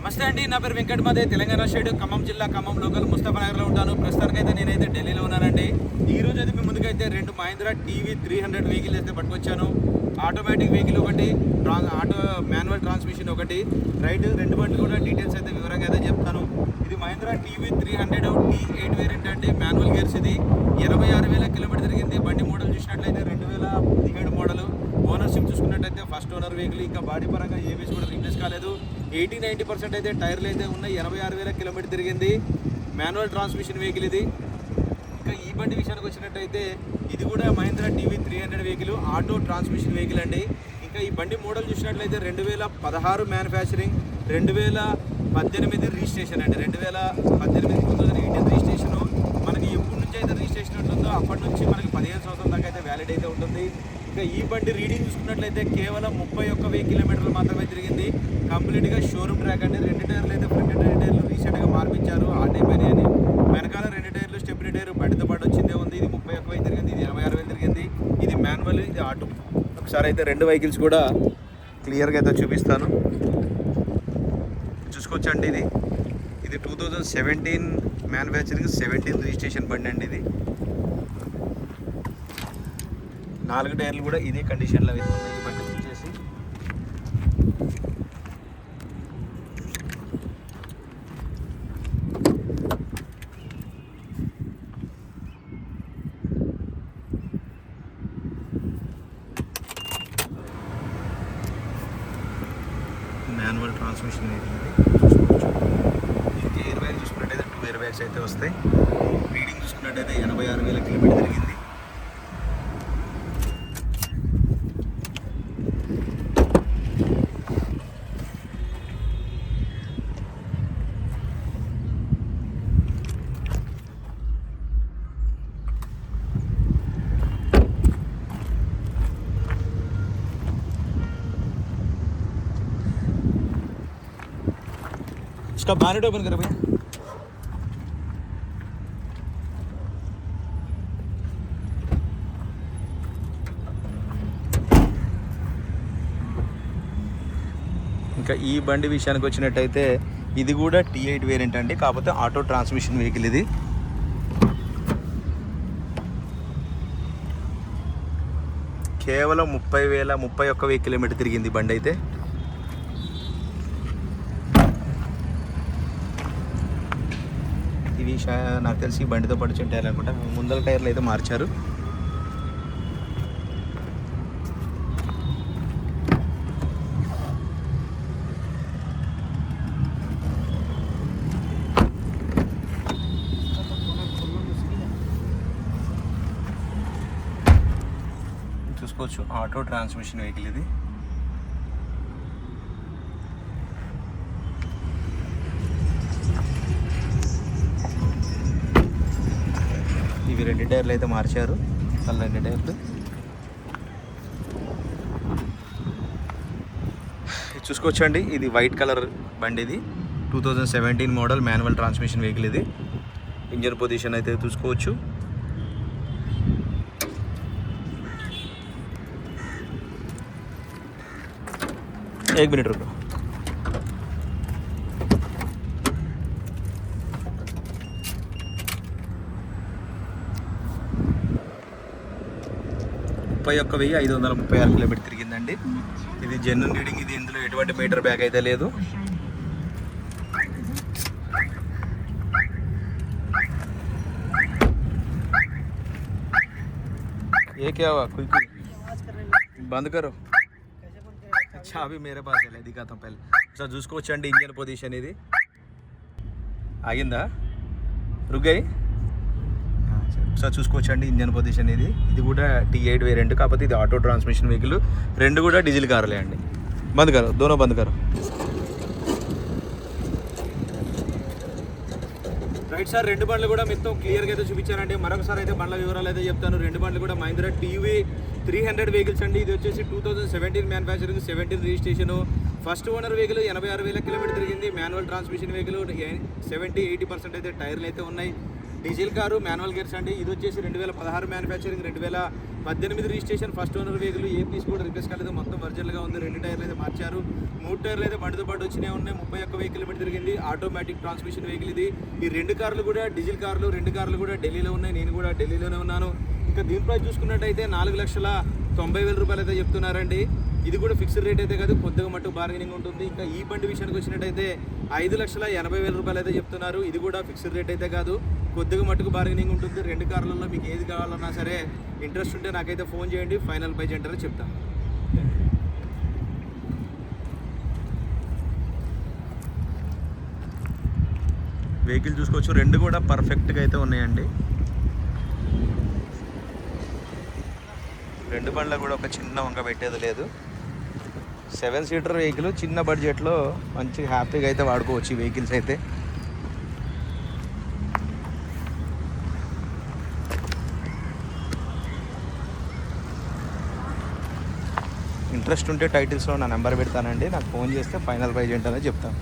నమస్తే అండి, నా పేరు వెంకట్ మాదే, తెలంగాణ స్టేట్ ఖమ్మం జిల్లా ఖమ్మం లోకల్ ముస్తఫానగర్లో ఉంటాను. ప్రస్తుతానికైతే నేనైతే ఢిల్లీలో ఉన్నానండి. ఈ రోజు అయితే మీ ముందుకైతే రెండు మహీంద్రా టీవీ 300 వెహికల్ అయితే పట్టుకొచ్చాను. ఆటోమేటిక్ వెహికల్ ఒకటి, మాన్యువల్ ట్రాన్స్మిషన్ ఒకటి, రైట్ రెండు బండ్లు కూడా డీటెయిల్స్ అయితే వివరంగా అయితే చెప్తాను. ఇది మహీంద్రా టీవీ 300 T8 వేరియంట్ అండి, మాన్యువల్ గేర్స్. ఇది 86,000 కిలోమీటర్ తిరిగింది. బండి మోడల్ చూసినట్లయితే 2017 మోడల్. ఓనర్షిప్ చూసుకున్నట్టయితే ఫస్ట్ ఓనర్ వెహికల్. ఇంకా బాడీ పరంగా ఏబీఎస్ కూడా రీప్లేస్ కాలేదు. 80-90% అయితే టైర్లు అయితే ఉన్నాయి. 86,000 కిలోమీటర్ తిరిగింది. మాన్యువల్ ట్రాన్స్మిషన్ వెహికల్ ఇది. ఇంకా ఈ బండి విషయానికి వచ్చినట్టయితే ఇది కూడా Mahindra TV 300 vehicle, auto transmission vehicle అండి. ఇంకా ఈ బండి మోడల్ చూసినట్లయితే 2016 మ్యానుఫ్యాక్చరింగ్, 2018 రిజిస్ట్రేషన్ అండి. 2018 రిజిస్ట్రేషన్. మనకి ఎప్పటి నుంచి అయితే రిజిస్ట్రేషన్ ఉంటుందో అప్పటి నుంచి మనకి 15 సంవత్సరాల దాకా అయితే వ్యాలిడ్ అయితే ఉంటుంది. ఇంకా ఈ బండి రీడింగ్ చూసుకున్నట్లయితే కేవలం 31,000 కిలోమీటర్లు మాత్రమే తిరిగింది. కంప్లీట్గా షోరూమ్ ట్రాక్ అండి. 2 టైర్లు అయితే ఫ్రంట్ 2 టైర్లు రీసెంట్గా మార్పించారు, ఆటైపోయినాయి అని. వెనకాల 2 టైర్లు స్టెప్నీ టైర్ బండితో పాటు వచ్చిందే ఉంది. ఇది 31,000 తిరిగింది, ఇది 86,000 తిరిగింది. ఇది మాన్యువల్, ఇది ఆటో. ఒకసారి అయితే రెండు వెహికల్స్ కూడా క్లియర్గా అయితే చూపిస్తాను, చూసుకోవచ్చండి. ఇది 2017 మ్యానుఫ్యాక్చరింగ్, 17 రిజిస్ట్రేషన్ బండి అండి. ఇది 4 టైర్లు కూడా ఇదే కండిషన్లో అయితే ఉన్నాయి. ఈ బండి వచ్చేసి మాన్యువల్ ట్రాన్స్మిషన్ ఇది చూసుకోవచ్చు. దీనికి ఎయిర్ బ్యాగ్ చూసుకున్నట్టయితే 2 ఎయిర్ బ్యాగ్స్ అయితే వస్తాయి. రీడింగ్ చూసుకున్నట్టయితే 86,000 కిలోమీటర్ తిరిగింది. इसका बैनेट ओपन करो भैया. ఇంకా ఈ బండి విషయానికి వచ్చినట్టయితే ఇది కూడా T8 వేరియంట్ అండి, కాకపోతే ఆటో ట్రాన్స్మిషన్ వెహికల్. ఇది కేవలం 31,000 కిలోమీటర్ తిరిగింది బండి అయితే. ఇది నాకు తెలిసి బండితో పాటు వచ్చిన టైర్లు అనుకుంటా. ముందల టైర్లు అయితే మార్చారు. చూసుకోవచ్చు, ఆటో ట్రాన్స్మిషన్ వెహికల్ ఇది. ఇవి 2 టైర్లు అయితే మార్చారు, మళ్ళీ 2 టైర్లు. చూసుకోవచ్చండి, ఇది వైట్ కలర్ బండి. ఇది 2017 మోడల్ మాన్యువల్ ట్రాన్స్మిషన్ వెహికల్. ఇది ఇంజన్ పొజిషన్ అయితే చూసుకోవచ్చు. एक मिनट रुको. ఒక 536 కిలోమీటర్ తిరిగిందండి. ఇది జెన్యున్ రీడింగ్. ఇది ఇందులో ఎటువంటి మీటర్ బ్యాగ్ అయితే లేదు. ఏ క్యా హుआ कोई बंद करो. अच्छा अभी मेरे पास है, दिखाता हूँ पहले. సార్ చూసుకోవచ్చండి ఇంజన్ పొజిషన్. ఇది ఆగిందా, రుగ్గాయి. సార్ చూసుకోవచ్చండి ఇంజన్ పొజిషన్. ఇది కూడా T8 వేరియంట్, కాకపోతే ఇది ఆటో ట్రాన్స్మిషన్ వెహికల్. 2 కూడా డీజిల్ కార్లే అండి. బంద్ కరో, దోనో బంద్ కరో. రైట్ సార్, 2 బండ్లు కూడా మొత్తం క్లియర్గా అయితే చూపించానండి. మరొకసారి అయితే బండ్ల వివరాలు అయితే చెప్తాను. 2 బండ్లు కూడా మహీంద్రా టీవీ 300 వెహికల్స్ అండి. ఇది వచ్చేసి 2017 manufacturing, 17 registration. First owner vehicle, 86,000 kilometer తిరిగింది. మాన్యువల్ ట్రాన్స్మిషన్ వెహికల్, 70-80% అయితే టైర్లు అయితే ఉన్నాయి. డీజిల్ కారు మాన్యువల్ గేర్స్ అండి. ఇది వచ్చేసి 2016 manufacturing, 2018 registration, first owner vehicle. ఏ పీస్ కూడా రిప్లేస్ కాలేదు, మొత్తం ఒరిజినల్గా ఉంది. 2 టైర్లు అయితే మార్చారు, 3 టైర్లు అయితే బండితో పాటు వచ్చినాయి ఉన్నాయి. 31,000 కిలోమీటర్ తిరిగింది. ఆటోమేటిక్ ట్రాన్స్మిషన్ వెహికల్ ఇది. ఈ 2 కార్లు కూడా డీజిల్ కార్లు, 2 కార్లు కూడా ఢిల్లీలో ఉన్నాయి. నేను కూడా ఢిల్లీలోనే ఉన్నాను. ఇంకా దీని ప్రైస్ చూసుకున్నట్టయితే 4,90,000 రూపాయలు అయితే చెప్తున్నారండి. ఇది కూడా ఫిక్స్డ్ రేట్ అయితే కాదు, కొద్దిగా మట్టు బార్గెనింగ్ ఉంటుంది. ఇంకా ఈ బండి విషయానికి వచ్చినట్టయితే 5,80,000 రూపాయలు అయితే చెప్తున్నారు. ఇది కూడా ఫిక్స్డ్ రేట్ అయితే కాదు, కొద్దిగా మట్టుకు బార్గెనింగ్ ఉంటుంది. 2 కార్లలో మీకు ఏది కావాలన్నా సరే ఇంట్రెస్ట్ ఉంటే నాకైతే ఫోన్ చేయండి, ఫైనల్ ప్రైస్ ఏంటో చెప్తాను. వెహికల్ చూసుకోవచ్చు, 2 కూడా పర్ఫెక్ట్గా అయితే ఉన్నాయండి. 2 బండ్ల కూడా ఒక చిన్న వంక పెట్టేది లేదు. 7 సీటర్ వెహికల్, చిన్న బడ్జెట్లో మంచి హ్యాపీగా అయితే వాడుకోవచ్చు ఈ వెహికల్స్ అయితే. ఇంట్రెస్ట్ ఉంటే టైటిల్స్లో నా నెంబర్ పెడతానండి, నాకు ఫోన్ చేస్తే ఫైనల్ ప్రైస్ ఏంటనే చెప్తాను.